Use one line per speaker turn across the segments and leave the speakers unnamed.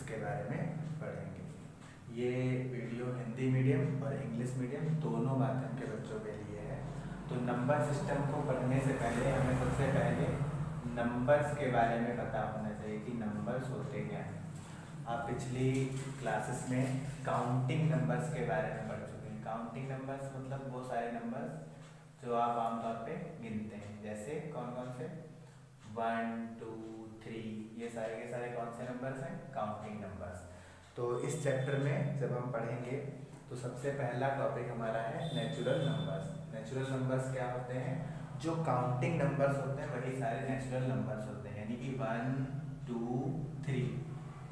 उसके बारे में पढ़ेंगे। ये वीडियो हिंदी मीडियम और इंग्लिश मीडियम दोनों माध्यम के बच्चों के लिए है। तो नंबर सिस्टम को पढ़ने से पहले हमें सबसे पहले नंबर्स के बारे में पता होना चाहिए कि नंबर्स होते क्या हैं। आप पिछली क्लासेस में काउंटिंग नंबर्स के बारे में पढ़ चुके हैं। काउंटिंग नंबर्स मतलब वो सारे नंबर्स जो आप आमतौर पे गिनते हैं, जैसे कौन कौन से 1 2 3, ये सारे के सारे कौन से नंबर्स हैं, काउंटिंग नंबर्स। तो इस चैप्टर में जब हम पढ़ेंगे तो सबसे पहला टॉपिक हमारा है नेचुरल नंबर्स। नेचुरल नंबर्स क्या होते हैं, जो काउंटिंग नंबर्स होते हैं वही सारे नेचुरल नंबर्स होते हैं, यानी कि 1 2 3,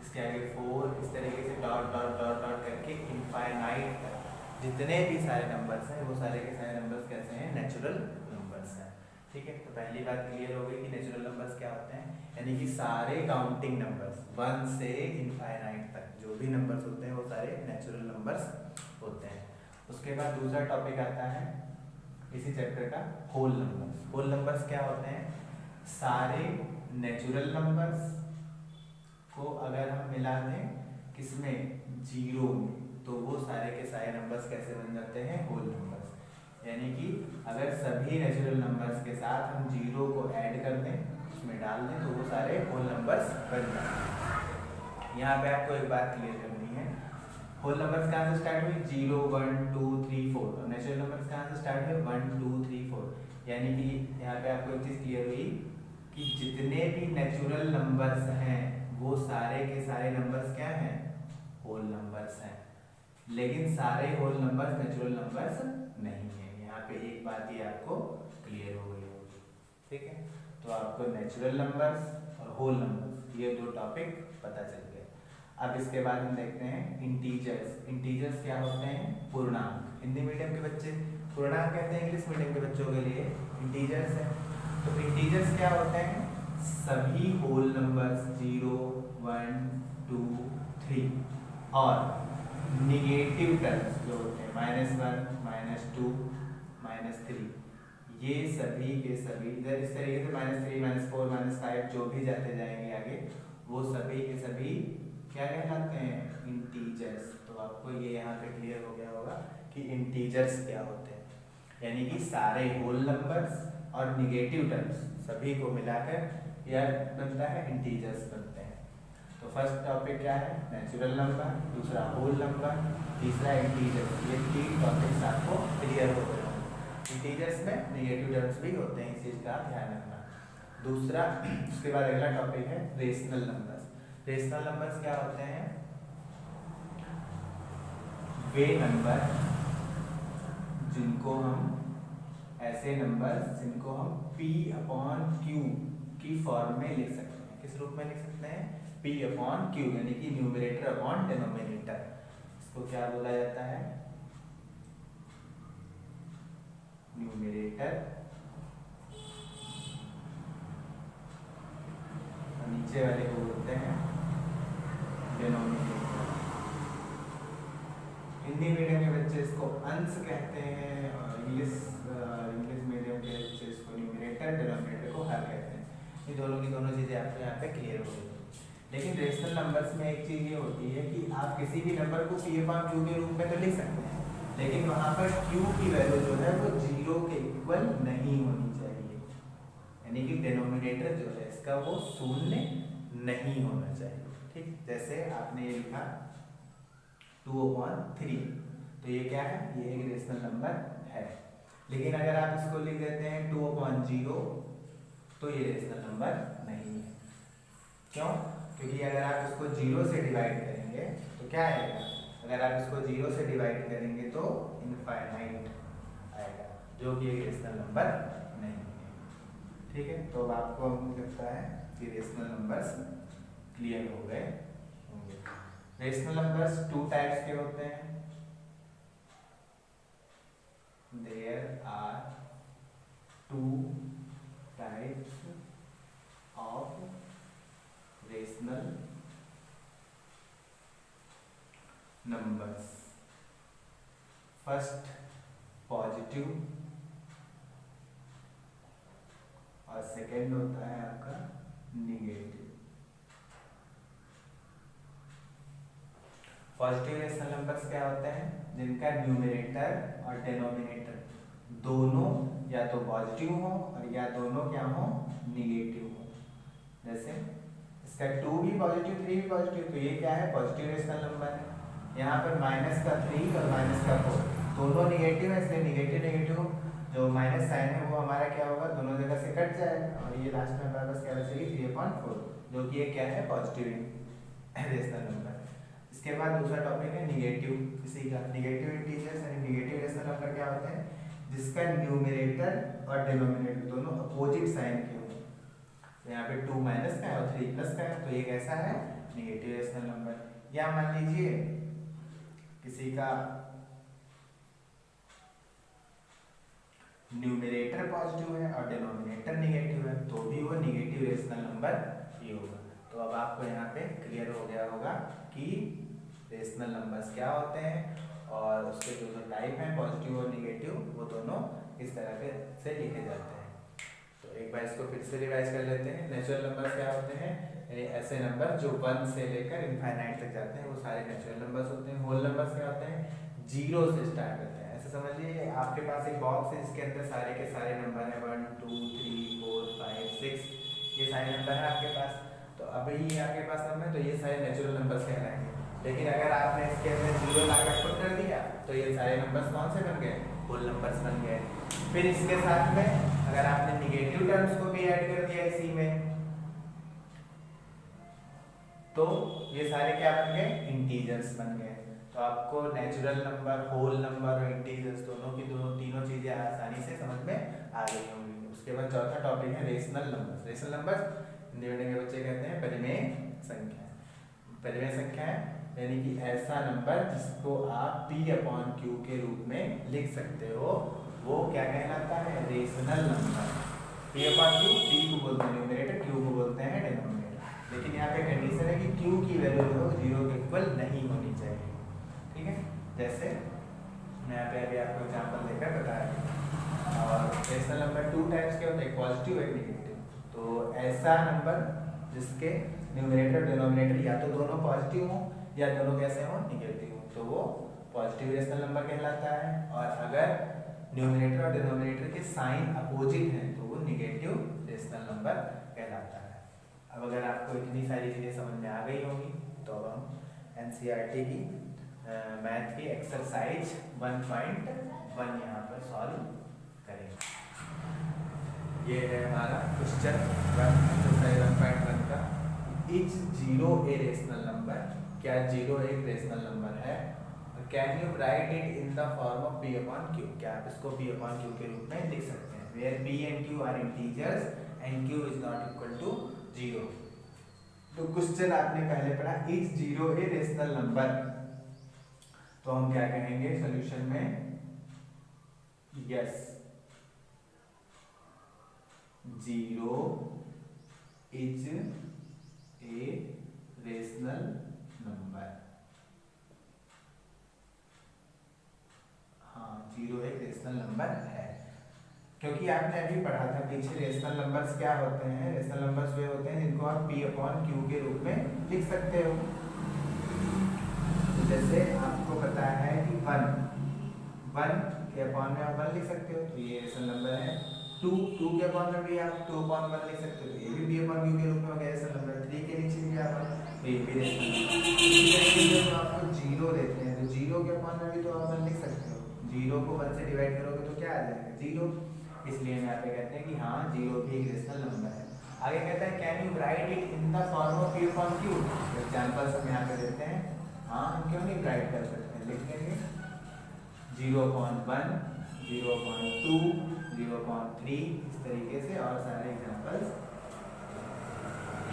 इसके आगे 4, इस तरीके से डॉट डॉट डॉट डॉट करके इनफाइनाइट तक जितने भी सारे नंबर्स हैं वो सारे के सारे नंबर्स कैसे हैं, नेचुरल नंबर्स हैं। ठीक है, तो पहली बात क्लियर हो गई कि नेचुरल नंबर्स क्या होते हैं, यानी कि सारे काउंटिंग नंबर्स 1 से इनफाइनाइट तक जो भी नंबर्स होते हैं वो सारे नेचुरल नंबर्स होते हैं। उसके बाद दूसरा टॉपिक आता है इसी चैप्टर का, होल नंबर्स। होल नंबर्स क्या होते हैं, सारे नेचुरल नंबर्स को अगर हम मिला दें किसमें, जीरो में, तो वो सारे के सारे नंबर्स कैसे बन जाते हैं, होल नंबर्स। यानी कि अगर सभी नेचुरल नंबर्स के साथ हम जीरो को ऐड कर दें, उसमें डाल दें, तो वो सारे होल नंबर्स बन जाते हैं। यहाँ पे आपको एक बात क्लियर करनी है, होल नंबर्स कहाँ से स्टार्ट हुई, 0 1 2 3 4, और नेचुरल नंबर्स कहाँ से स्टार्ट हुए, 1 2 3 4। यानी कि यहाँ पे आपको एक चीज़ क्लियर हुई कि जितने भी नेचुरल नंबर्स हैं वो सारे के सारे नंबर्स क्या हैं, होल नंबर्स हैं। लेकिन सारे होल नंबर्स नेचुरल नंबर्स नहीं है। यहाँ पे एक बात ये आपको क्लियर हो गई होगी। ठीक है, तो आपको नेचुरल नंबर्स और होल नंबर्स ये दो टॉपिक पता चल गए। अब इसके बाद हम देखते हैं इंटीजर्स। इंटीजर्स क्या होते हैं, पूर्णांक। हिंदी मीडियम के बच्चे पूर्णांक कहते हैं, इंग्लिश मीडियम के बच्चों के लिए इंटीजर्स है। तो इंटीजर्स क्या होते हैं, सभी होल नंबर्स 0 1 2 3 और निगेटिव टर्म्स जो होते हैं -1 -2 -3, ये सभी के सभी इधर इस तरीके से -3 -4 -5 जो भी जाते जाएंगे आगे, वो सभी के सभी क्या कहलाते हैं, इंटीजर्स। तो आपको ये यहाँ पे क्लियर हो गया होगा कि इंटीजर्स क्या होते हैं, यानी कि सारे होल नंबर्स और निगेटिव टर्म्स सभी को मिलाकर यह बनता है, इंटीजर्स बनते हैं। तो फर्स्ट टॉपिक क्या है, नेचुरल नंबर, दूसरा होल नंबर, तीसरा इंटीजर्स। ये तीन टॉपिक्स आपको क्लियर हो गए होंगे। इंटीजर्स में निगेटिव टर्म्स भी होते हैं, इस चीज़ का ध्यान रखना। दूसरा, उसके बाद अगला टॉपिक है रेशनल नंबर्स। रेशनल नंबर्स क्या होते हैं, वे नंबर जिनको हम, ऐसे नंबर्स जिनको हम P/Q की फॉर्म में लिख सकते हैं। किस रूप में लिख सकते हैं, P/Q, यानी कि न्यूमरेटर अपॉन डिनोमिनेटर। इसको क्या बोला जाता है, न्यूमरेटर, और नीचे वाले को बोलते हैं डिनोमिनेटर। हिंदी मीडियम के बच्चे इसको अंश कहते हैं और इंग्लिश मीडियम के बच्चे इसको न्यूमरेटर, डिनोमिनेटर को हर कहते हैं। ये दोनों की दोनों चीज़ें आपको यहाँ पे क्लियर हो गई। लेकिन रेशनल नंबर्स में एक चीज़ ये होती है कि आप किसी भी नंबर को P/Q के रूप में तो लिख सकते हैं, लेकिन वहाँ पर Q की वैल्यू जो है वो 0 के इक्वल नहीं होनी चाहिए, यानी कि डिनोमिनेटर जो है इसका वो 0 नहीं होना चाहिए। ठीक, जैसे आपने ये लिखा 2/3, तो ये क्या है, ये एक रेशनल नंबर है। लेकिन अगर आप इसको लिख देते हैं 2/0, तो ये रेशनल नंबर नहीं है। क्यों, क्योंकि अगर आप इसको 0 से डिवाइड करेंगे तो क्या आएगा, अगर आप इसको 0 से डिवाइड करेंगे तो इनफाइनाइट आएगा, जो कि एक रेशनल नंबर नहीं है। ठीक है, तो अब आपको लगता है कि रेशनल नंबर्स क्लियर हो गए होंगे। रेशनल नंबर्स 2 टाइप्स के होते हैं, there are 2 types of rational numbers. First positive और सेकेंड होता है आपका निगेटिव। पॉजिटिव रेशनल नंबर्स क्या होते हैं? जिनका न्यूमरेटर और डिनोमिनेटर दोनों या तो पॉजिटिव हो और या दोनों क्या हो, निगेटिव हो। जैसे इसका 2 भी पॉजिटिव 3 भी पॉजिटिव, तो ये क्या है, पॉजिटिव रेशनल नंबर है। यहाँ पर माइनस का 3 और माइनस का 4 दोनों निगेटिव है, इसलिए निगेटिव निगेटिव जो माइनस साइन है वो हमारा क्या होगा, दोनों जगह से कट जाएगा और ये लास्ट में हमारे पास क्या बचेगी 3/4, जो कि ये क्या है, पॉजिटिव रेशनल नंबर। इसके बाद दूसरा टॉपिक है निगेटिव किसी का। निगेटिव इंटीजर्स यानी निगेटिव रेशनल नंबर क्या होते हैं? जिसका न्यूमरेटर और डिनोमिनेटर दोनों अपोजिट साइन के हो। तो यहाँ पे 2 माइनस का है और 3 प्लस का है, तो ये कैसा है, निगेटिव रेशनल नंबर। या मान लीजिए किसी का न्यूमरेटर पॉजिटिव है और डिनोमिनेटर निगेटिव है, तो भी वो निगेटिव रेशनल नंबर ही होगा। तो अब आपको यहाँ पे क्लियर हो गया होगा कि रेशनल नंबर्स क्या होते हैं और उसके जो टाइप हैं पॉजिटिव और निगेटिव, वो दोनों इस तरह के से लिखे जाते हैं। तो एक बार इसको फिर से रिवाइज कर लेते हैं। नेचुरल नंबर्स क्या होते हैं? ऐसे नंबर जो 1 से लेकर इनफाइनाइट तक जाते हैं, वो सारे नेचुरल नंबर्स होते हैं। होल नंबर्स क्या होते हैं? 0 से स्टार्ट होते हैं। ऐसे समझ लीजिए आपके पास एक बॉक्स है, इसके अंदर सारे के सारे नंबर हैं 1 2 3 4 5 6, ये सारे नंबर हैं आपके पास। तो अभी ये आपके पास नंबर है, तो ये सारे नेचुरल नंबर्स कहलाएंगे। लेकिन अगर आपने इसके अंदर 0 लाकर पुट कर दिया, तो ये सारे नंबर्स कौन से बन गए? होल नंबर्स बन गए। फिर इसके साथ में अगर आपने निगेटिव टर्म्स को भी ऐड कर दिया इसी में, तो ये सारे क्या बन गए? इंटीजर्स बन गए। तो आपको नेचुरल नंबर, होल नंबर और इंटीजर्स दोनों की तीनों चीजें आसानी से समझ में आ गई होंगी। उसके बाद चौथा टॉपिक है rational numbers. Rational numbers Hindi medium के बच्चे कहते हैं परिमेय संख्या। परिमेय संख्या है यानी कि ऐसा नंबर जिसको आप P/Q के रूप में लिख सकते हो, वो क्या कहलाता है? Rational number. P/Q, P को बोलते हैं न्यूमरेटर, Q को बोलते हैं डिनोमिनेटर। लेकिन यहाँ पे कंडीशन है कि Q की वैल्यू जो 0 के इक्वल नहीं होनी चाहिए। ठीक है, जैसे मैं यहाँ पे अभी आपको एग्जांपल देकर बताया। और रेशनल नंबर 2 टाइप्स के होते हैं, पॉजिटिव और नेगेटिव। तो ऐसा नंबर जिसके न्यूमरेटर डिनोमिनेटर या तो दोनों पॉजिटिव हो या दोनों कैसे हो, निगेटिव हो, तो वो पॉजिटिव रेशनल नंबर कहलाता है। और अगर न्यूमरेटर और डिनोमिनेटर के साइन अपोजिट हैं, तो वो निगेटिव रेशनल नंबर कहलाता है। अब अगर आपको इतनी सारी चीज़ें समझ में आ गई होंगी, तो अब हम एनसीईआरटी की मैथ की एक्सरसाइज 1.1 यहाँ पर सॉल्व करेंगे। ये है हमारा क्वेश्चन 1.1 का। Is 0 a rational number? क्या 0 एक रेशनल नंबर है? Can you right it in the form of P/Q? क्या आप इसको P/Q के रूप में लिख सकते हैं? Where P and Q are integers and Q is not equal to 0। तो क्वेश्चन आपने पहले पढ़ा, इज 0 ए रेशनल नंबर, तो हम क्या कहेंगे सॉल्यूशन में? Yes, 0 is a rational number. हाँ, 0 एक रेशनल नंबर है, क्योंकि आपने अभी पढ़ा था पीछे रेशनल नंबर्स क्या होते हैं। रेशनल नंबर्स वे होते हैं जिनको आप P/Q के रूप में लिख सकते हो। तो जैसे आपको पता है कि 1 के अपॉन में आप 1 लिख सकते हो, तो ये रेशनल नंबर है। 2 के अपॉन में भी आप 2/1 लिख सकते हो, तो ये भी P/Q के रूप में हो गया रेशनल नंबर। 3 के नीचे भी आप तो ये भी रेशनल नंबर। जब आपको 0 देते हैं, तो 0 के अपॉन में भी तो आप 1 लिख सकते हो। 0 को 1 से डिवाइड करोगे तो क्या आ जाएगा? 0। इसलिए हम यहाँ पे कहते हैं कि हाँ, 0 भी एक रेशनल नंबर है। आगे कहता है can you right it in the form of P/Q? Examples हम यहाँ पे देते हैं। हाँ, हम क्यों नहीं राइट कर सकते हैं, लिख लेंगे 0/1, 0/2, 0/3, इस तरीके से और सारे एग्जांपल्स।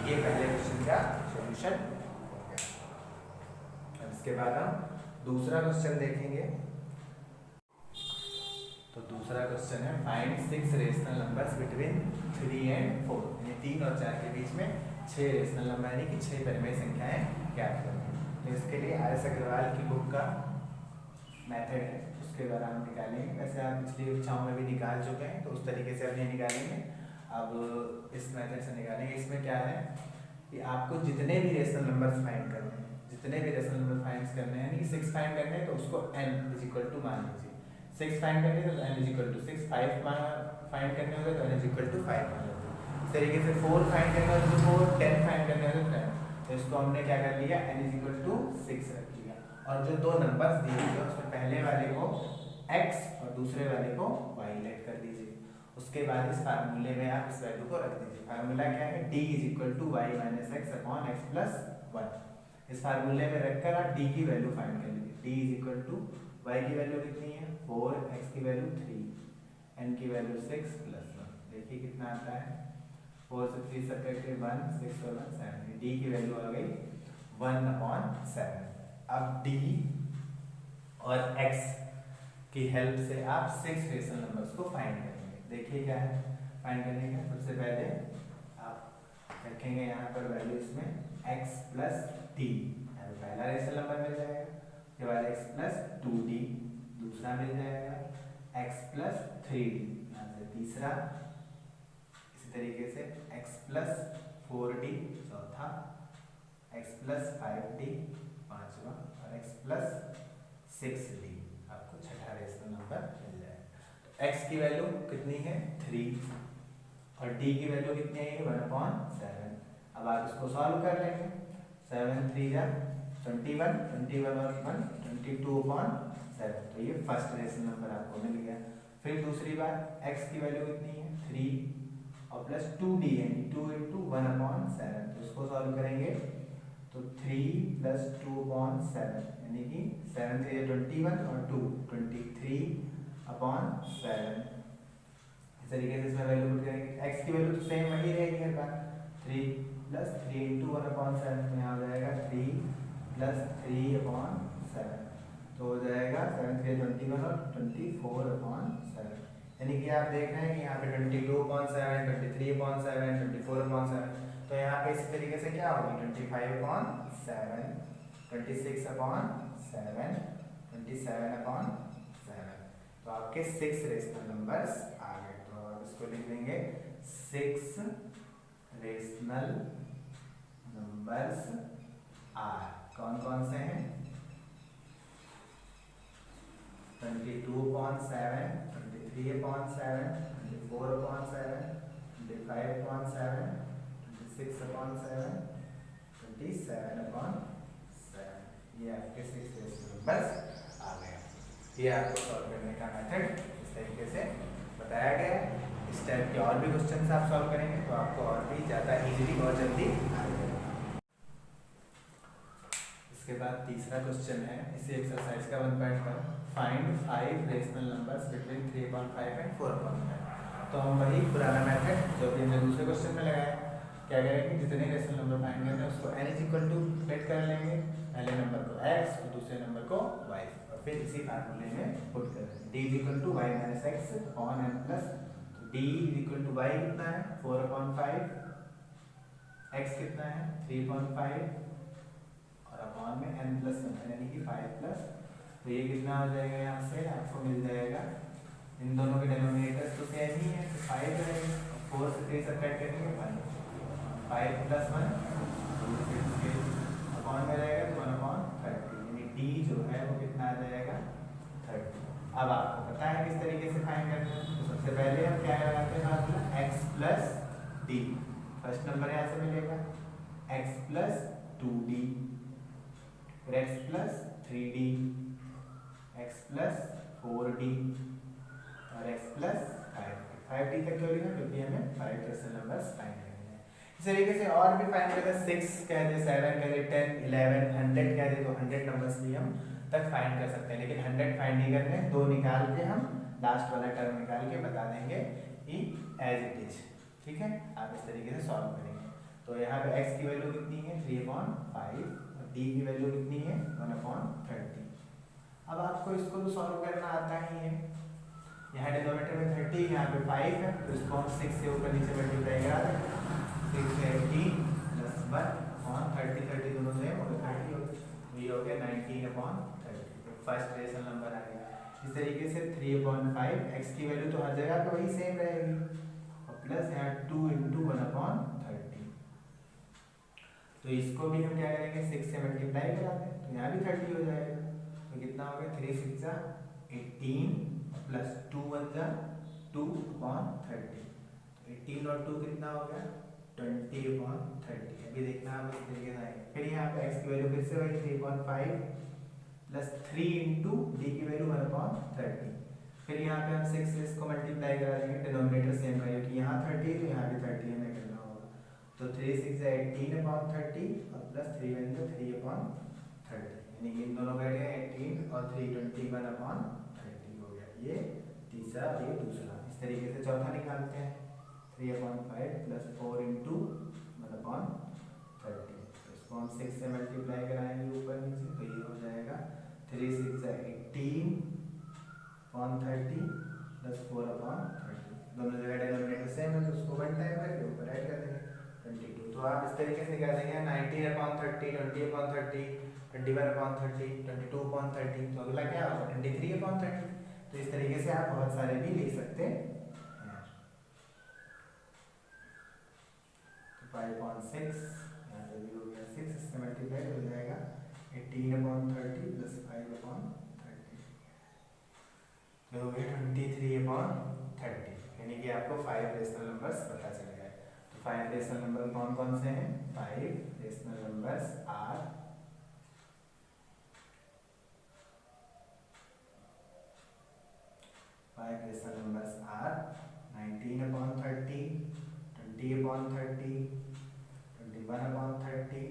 ये पहले क्वेश्चन का सॉल्यूशन हो गया। अब इसके बाद हम दूसरा क्वेश्चन देखेंगे। तो दूसरा क्वेश्चन है find 6 rational numbers between 3 and 4, यानी 3 और 4 के बीच में 6 रेशनल नंबर यानी कि 6 परिमेय संख्याएं ज्ञात करनी। तो इसके लिए RS अग्रवाल की बुक का मेथड है, उसके द्वारा हम निकालेंगे। वैसे आप पिछली कक्षाओं में भी निकाल चुके हैं, तो उस तरीके से अपने निकालेंगे। अब इस मेथड से निकालेंगे। इसमें क्या है कि आपको जितने भी रेशनल नंबर्स फाइंड करने हैं, जितने भी रेशनल नंबर फाइंड करने हैं, यानी 6 फाइंड करने हैं तो उसको n इज इक्वल टू मान लीजिए, 6 फाइंड करने हैं तो n is equal to 6, 5 find करने होगा तो n इज इक्वल टू 5 मान लीजिए। इस तरीके से 4 फाइंड करने होगा तो 4, 10 फाइंड करने होगा तो 10। तो इसको हमने क्या कर लिया, n इज इक्वल टू 6 रख लिया। और जो दो नंबर्स दिए हुए उसमें पहले वाले को x और दूसरे वाले को y लेट कर दीजिए। उसके बाद इस फार्मूले में आप इस वैल्यू को रख दीजिए। फार्मूला क्या है, d is equal to y minus x upon x plus 1। इस फार्मूले में रखकर आप d की वैल्यू फाइंड कर लीजिए। d is equal to y की वैल्यू कितनी है 4, x की वैल्यू 3, n की वैल्यू 6 प्लस 1। देखिए कितना आता है, 4 से 3 सब्ट्रैक्ट 1, 6 और 1 7। d की वैल्यू आ गई 1/7। अब d और x की हेल्प से आप 6 रेशनल नंबर्स को फाइंड करेंगे। देखिए क्या है फाइंड करने का, सबसे पहले आप रखेंगे यहाँ पर वैल्यू इसमें x प्लस डी, पहला रेशनल नंबर मिल जाएगा। उसके बाद x प्लस 2d दूसरा मिल जाएगा, x प्लस 3d यहाँ से तीसरा, इसी तरीके से x प्लस 4d चौथा, x प्लस 5d पांचवा और x प्लस 6d आपको छठा रेशनल नंबर मिल जाएगा। तो x की वैल्यू कितनी है 3 और d की वैल्यू कितनी है 1/7। अब आप इसको सॉल्व कर लेंगे, 7 3 जा 21, 21 और 1 22/7। तो ये फर्स्ट रेशनल नंबर आपको मिल गया। फिर दूसरी बात x की वैल्यू कितनी है 3 और प्लस 2d यानी 2 × 1/7। तो इसको सॉल्व करेंगे तो 3 + 2/7 यानी कि 7 3 21 और 2 23/7। इस तरीके से इसमें वैल्यू पुट करेंगे, x की वैल्यू तो सेम वही रहेगी हर बार, 3 + 3 × 1/7। तो यहाँ हो जाएगा 3 + 3/7। तो हो जाएगा 7 3 21 और 24/7। यानी कि आप देख रहे हैं कि यहाँ पे 22/7, 23/7, 24/7। तो यहाँ पे इसी तरीके से क्या होगी 25/7, 26/7, 27/7। तो आपके 6 रेशनल नंबर्स आ गए। तो आप इसको लिख देंगे 6 रेशनल नंबर्स आर। कौन कौन से हैं 22/7, 23/7, 24/7, 25/7, 26/7, 27/7। ये आपके 6 रेशनल नंबर्स आ गए। ये आपको सॉल्व करने का मेथड इस तरीके से बताया गया है। इस टाइप के और भी क्वेश्चन आप सॉल्व करेंगे तो आपको और भी ज़्यादा इजीली बहुत जल्दी आ जाएगा। इसके बाद तीसरा क्वेश्चन है इसी एक्सरसाइज का 1.1, find 5 rational numbers between 3/5 and 4/5। तो हम वही पुराना मेथड जो भी हमने दूसरे क्वेश्चन में लगाया, क्या करेंगे जितने रेशनल नंबर फाइंड करते हैं उसको n is equal to let कर लेंगे, पहले नंबर को x और दूसरे नंबर को y, और फिर इसी फार्मूले में पुट कर देंगे। d is equal to y minus x upon n plus, d is equal to y कितना है 4/5, x कितना है 3/5 और अपॉन में n प्लस 1 यानी कि 5 प्लस। तो ये कितना हो जाएगा, यहाँ से आपको मिल जाएगा, इन दोनों के डिनोमिनेटर्स तो सेम ही है तो 5 रहेगा, 4 से 3 सब्ट्रैक्ट करेंगे 1, 5 + 1 अपॉन में रहेगा तो 1/30 यानी d जो है वो कितना आ जाएगा 30। अब आपको पता है किस तरीके से फाइंड करना है। तो सबसे पहले हम क्या लगाते हैं formula x + d। First number यहाँ से मिलेगा x + 2d, फिर x + 3d, x + 4d और x + 5d तक क्यों लिखा, क्योंकि हमें 5 रेशनल नंबर्स फाइंड करने हैं। इस तरीके से और भी फाइंड करें, 6 कह दे, 7 कह दे, 10 11 100 कह दे तो 100 नंबर्स भी हम तक फाइंड कर सकते हैं। लेकिन 100 फाइंड नहीं करने, 2 निकाल के हम लास्ट वाला टर्म निकाल के बता देंगे कि एज इट इज। ठीक है, आप इस तरीके से सॉल्व करेंगे। तो यहाँ पे x की वैल्यू कितनी है 3/5 और d की वैल्यू कितनी है 1/30। अब आपको इसको तो सॉल्व करना आता ही है। यहाँ डिनोमिनेटर में 30, यहाँ पे 5 है तो इसको हम 6 से ऊपर नीचे मल्टीप्लाई करा देंगे, 6 से 18 + 1 अपॉन 30, 30 दोनों से और 30 हो गया, ये हो गया 19/30। तो फर्स्ट रेशनल नंबर आ गया। इस तरीके से 3/5, x की वैल्यू तो हर जगह पे वही सेम रहेगी और प्लस यहाँ 2 × 1/30। तो इसको भी हम क्या करेंगे 6 से मल्टीप्लाई करा दें, तो यहाँ भी 30 हो जाएगा। तो कितना हो गया 3 6 18 प्लस 2 1 2/30। 18 और 2 कितना हो गया 20/30। अभी देखना आप इस तरीके से आएंगे। फिर यहाँ पे x की वैल्यू फिर से वही 3.5 प्लस 3 इंटू डी की वैल्यू 1/30। फिर यहाँ पे हम 6 से इसको मल्टीप्लाई करा देंगे, डिनोमिनेटर सेम का, क्योंकि यहाँ 30 तो यहाँ भी 30 हमें करना होगा। तो 3 6 18/30 और प्लस 3 वैल्यू 3/30, यानी कि इन दोनों का 18 और 3 21/30 हो गया। ये तीसरा और ये दूसरा। इस तरीके से चौथा निकालते हैं 3/5 प्लस 4 इंटू 1/30। इसको हम 6 से मल्टीप्लाई कराएंगे ऊपर नीचे, तो ये हो जाएगा 3 6 18/30 प्लस 4/30। दोनों जगह डिनोमिनेटर सेम है, तो उसको 1 टाइम करके ऊपर ऐड कर देंगे 22। तो आप इस तरीके से क्या देंगे 19/30, 20/30, 21/30, 22/30। तो अगला क्या होगा 23/30। तो इस तरीके से आप बहुत सारे भी ले सकते हैं। 5.6 यहाँ पे भी हो गया 6, इससे मल्टीप्लाई हो जाएगा 18/30 प्लस 5/30, तो हो गया 23/30। यानी कि आपको 5 रेशनल नंबर्स पता चल गए। तो 5 रेशनल नंबर कौन कौन से हैं? 5 रेशनल नंबर्स आर 19/30, 20/30, 21/30,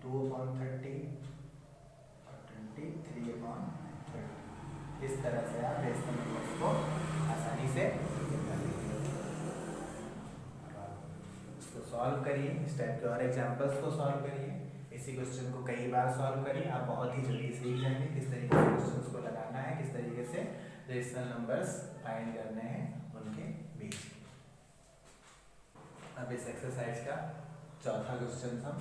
22/30 और 23/30। इस तरह से आप रेशनल नंबर्स को आसानी से इसको सॉल्व करिए। इस टाइप के और एग्जांपल्स को सॉल्व करिए। इसी क्वेश्चन को कई बार सॉल्व करिए, आप बहुत ही जल्दी सीख जाएंगे किस तरीके से क्वेश्चंस को लगाना है, किस तरीके से रेशनल नंबर्स फाइंड करने हैं उनके बीच। अब इस एक्सरसाइज का चौथा क्वेश्चन हम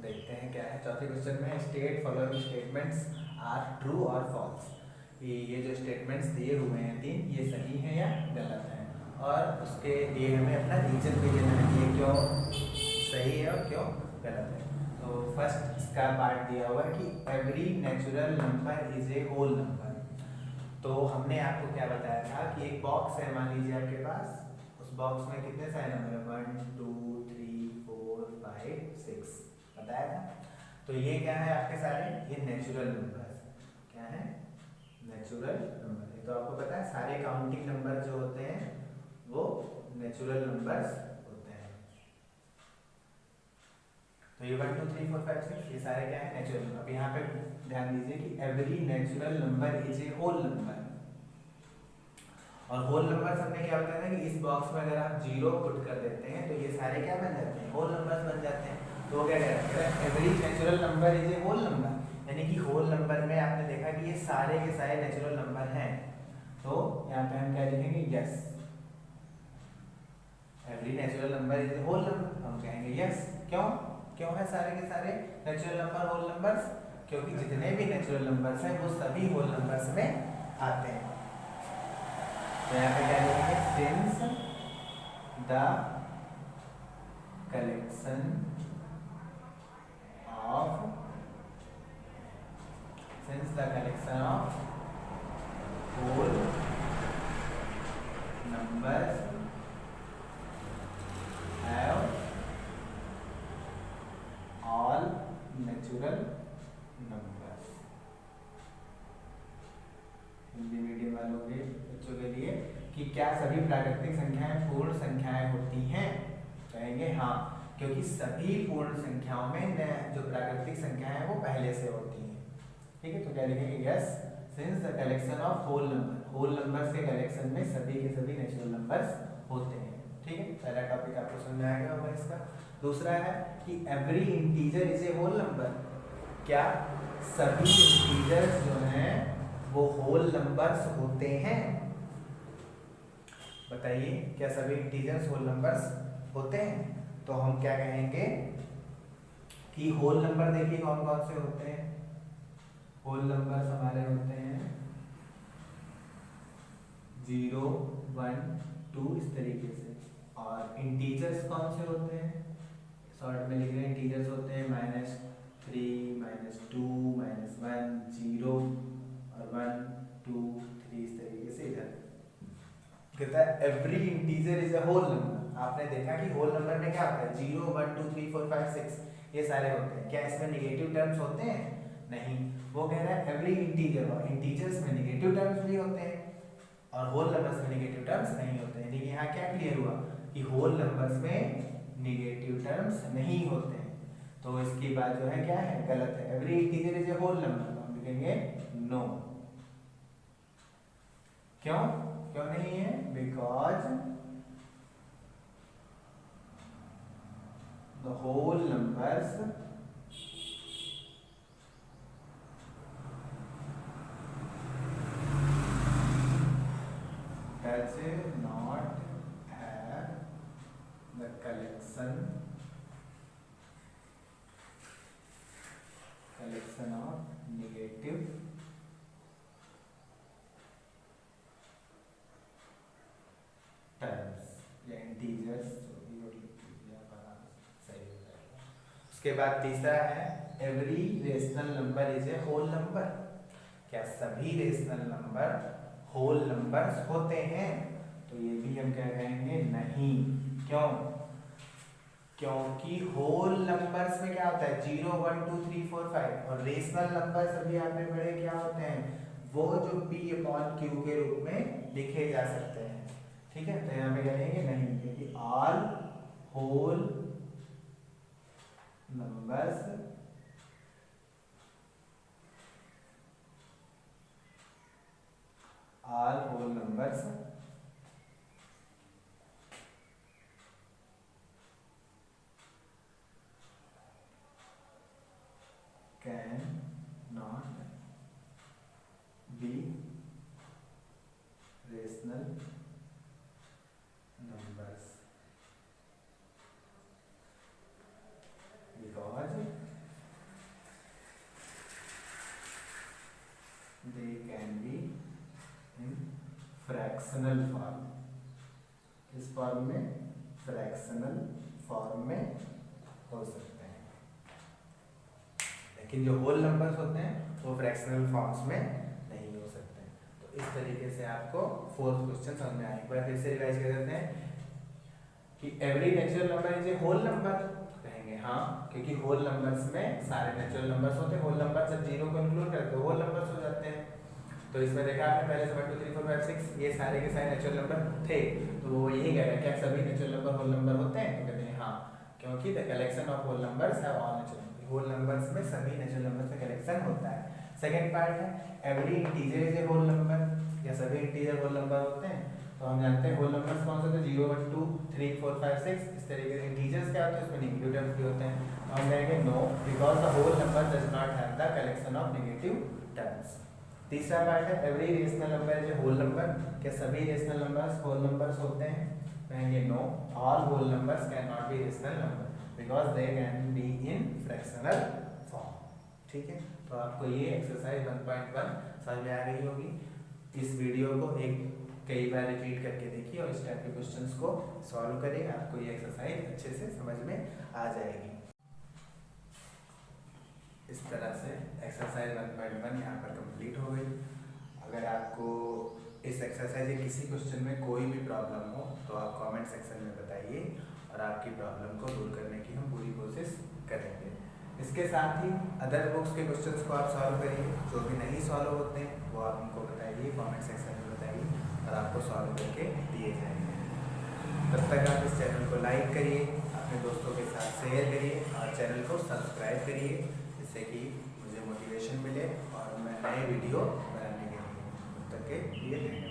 देखते हैं क्या है। चौथे क्वेश्चन में state following statements are true और फॉल्स। ये जो स्टेटमेंट्स दिए हुए हैं 3, ये सही है या गलत है, और उसके लिए हमें अपना रीजन भी देना है कि क्यों सही है और क्यों गलत है। तो फर्स्ट इसका पार्ट दिया हुआ है कि every natural number is a whole number. तो हमने आपको क्या बताया था कि एक बॉक्स है, मान लीजिए आपके पास, उस बॉक्स में कितने सारे नंबर है 1 2 3 4 5 6 बताया था। तो ये क्या है आपके सारे, ये नेचुरल नंबर्स। क्या है? Natural number. ये तो आपको पता है सारे काउंटिंग नंबर जो होते हैं वो नेचुरल नंबर्स होते हैं। तो ये 1 2 3 4 5 6 ये सारे क्या है नेचुरल। अब यहाँ पे ध्यान दीजिए कि every natural number is a whole number. और होल नंबर हमने क्या बताया था कि इस बॉक्स में अगर आप 0 पुट कर देते हैं तो ये सारे क्या बन जाते हैं, होल नंबर्स बन जाते हैं। तो क्या कह रहा है every natural number is a whole number, यानी कि होल नंबर में आपने देखा कि ये सारे के सारे नेचुरल नंबर हैं। तो यहाँ पे हम क्या लिखेंगे yes, every natural number is a whole number. हम कहेंगे यस। क्यों क्यों है सारे के सारे नेचुरल नंबर होल नंबर्स? क्योंकि जितने भी नेचुरल नंबर्स हैं वो सभी होल नंबर्स में आते हैं। तो यहाँ पे क्या लिखेंगे since the collection of whole numbers have all natural numbers. Hindi medium वालों के बच्चों के लिए कि क्या सभी प्राकृतिक संख्याएं पूर्ण संख्याएं होती हैं? कहेंगे हाँ, क्योंकि सभी पूर्ण संख्याओं में जो प्राकृतिक संख्याएं हैं वो पहले से होती हैं। ठीक है, तो क्या लिखेंगे yes since the collection of whole number, whole numbers के कलेक्शन में सभी के सभी नेचुरल नंबर्स होते हैं। ठीक है, पहला टॉपिक आपको समझ में आ गया होगा इसका। दूसरा है कि every integer is a whole number. क्या सभी इंटीजर्स जो हैं वो होल नंबर्स होते हैं? बताइए, क्या सभी इंटीजर्स होल नंबर्स होते हैं? तो हम क्या कहेंगे कि होल नंबर देखिए कौन कौन से होते हैं। होल नंबर्स हमारे होते हैं 0 1 2 इस तरीके से। और इंटीजर्स कौन से होते हैं? शॉर्ट में लिख रहे हैं इंटीजर्स होते हैं -3 -2 -1 0 और 1 2 3 इस तरीके से इधर कहता है every integer is a whole number. आपने देखा कि होल नंबर में क्या होता है 0 1 2 3 4 5 6 ये सारे होते हैं। क्या इसमें नेगेटिव टर्म्स होते हैं? नहीं। वो कह रहा है एवरी इंटीजर, और इंटीजर्स में नेगेटिव टर्म्स भी होते हैं और होल नंबर्स में नेगेटिव टर्म्स नहीं होते हैं। लेकिन यहाँ क्या क्लियर हुआ कि होल नंबर्स में नेगेटिव टर्म्स नहीं होते हैं, तो इसकी बात जो है क्या है, गलत है। Every integer is a whole number, तो हम लिखेंगे नो। क्यों क्यों नहीं है? Because the whole numbers does not have the collection of negative terms या इंटीजर्स, जो भी सही हो जाएगा। उसके बाद तीसरा है every rational number is a whole number. क्या सभी रेशनल नंबर होल नंबर्स होते हैं? तो ये भी हम क्या कहेंगे, नहीं। क्यों? क्योंकि होल नंबर्स में क्या होता है 0 1 2 3 4 5, और रेशनल नंबर्स अभी आपने पढ़े क्या होते हैं, वो जो P/Q के रूप में लिखे जा सकते हैं। ठीक है, तो यहाँ पे क्या कहेंगे, नहीं, क्योंकि all whole numbers can not be rational numbers because they can be in fractional form। इस फॉर्म में, फ्रैक्शनल फॉर्म में हो सकते हैं, लेकिन जो होल नंबर्स होते हैं वो फ्रैक्शनल फॉर्म्स में नहीं हो सकते। तो इस तरीके से आपको फोर्थ क्वेश्चन समझ में आए। एक बार फिर से रिवाइज कर देते हैं कि every natural number is a whole number. कहेंगे हाँ, क्योंकि होल नंबर्स में सारे नेचुरल नंबर्स होते हैं। होल नंबर जब जीरो को इंक्लूड करते हैं होल नंबर्स हो जाते हैं। तो इसमें देखा आपने पहले से 1 2 3 4 5 6 ये सारे के सारे नेचुरल नंबर थे। तो वो यही कह रहा है क्या सभी नेचुरल नंबर होल नंबर होते हैं? तो कहते हैं हाँ, क्योंकि the collection of whole numbers have all natural. Whole numbers में सभी नेचुरल नंबर्स का कलेक्शन होता है। सेकंड पार्ट है every integer is a whole number. या सभी इंटीजर होल नंबर होते हैं? तो हम जानते हैं होल नंबर्स कौन से होते हैं 0 1 2 3 4 5 6 इस तरीके से। इंटीजर्स क्या होते हैं? उसमें नेगेटिव टर्म्स भी होते हैं। तो हम कहेंगे no, because the whole number does not have the collection of negative terms. तीसरा पार्ट है every rational number is a whole number. क्या सभी रेशनल नंबर्स होल नंबर्स होते हैं? कहेंगे no, all whole numbers can not be rational number because they can be in fractional form. ठीक है, तो आपको ये एक्सरसाइज 1.1 समझ में आ गई होगी। इस वीडियो को कई बार रिपीट करके देखिए और इस टाइप के क्वेश्चंस को सॉल्व करें, आपको ये एक्सरसाइज अच्छे से समझ में आ जाएगी। इस तरह से एक्सरसाइज 1.1 यहाँ पर कंप्लीट हो गई। अगर आपको इस एक्सरसाइज के किसी क्वेश्चन में कोई भी प्रॉब्लम हो तो आप कमेंट सेक्शन में बताइए और आपकी प्रॉब्लम को दूर करने की हम पूरी कोशिश करेंगे। इसके साथ ही अदर बुक्स के क्वेश्चंस को आप सॉल्व करिए, जो भी नहीं सॉल्व होते हैं वो आप हमको बताइए, कमेंट सेक्शन में बताइए और आपको सॉल्व करके दिए जाएंगे। तब तक आप इस चैनल को लाइक करिए, अपने दोस्तों के साथ शेयर करिए और चैनल को सब्सक्राइब करिए, जिससे कि मुझे मोटिवेशन मिले और मैं नए वीडियो बनाने के लिए। तब तक के लिए धन्यवाद।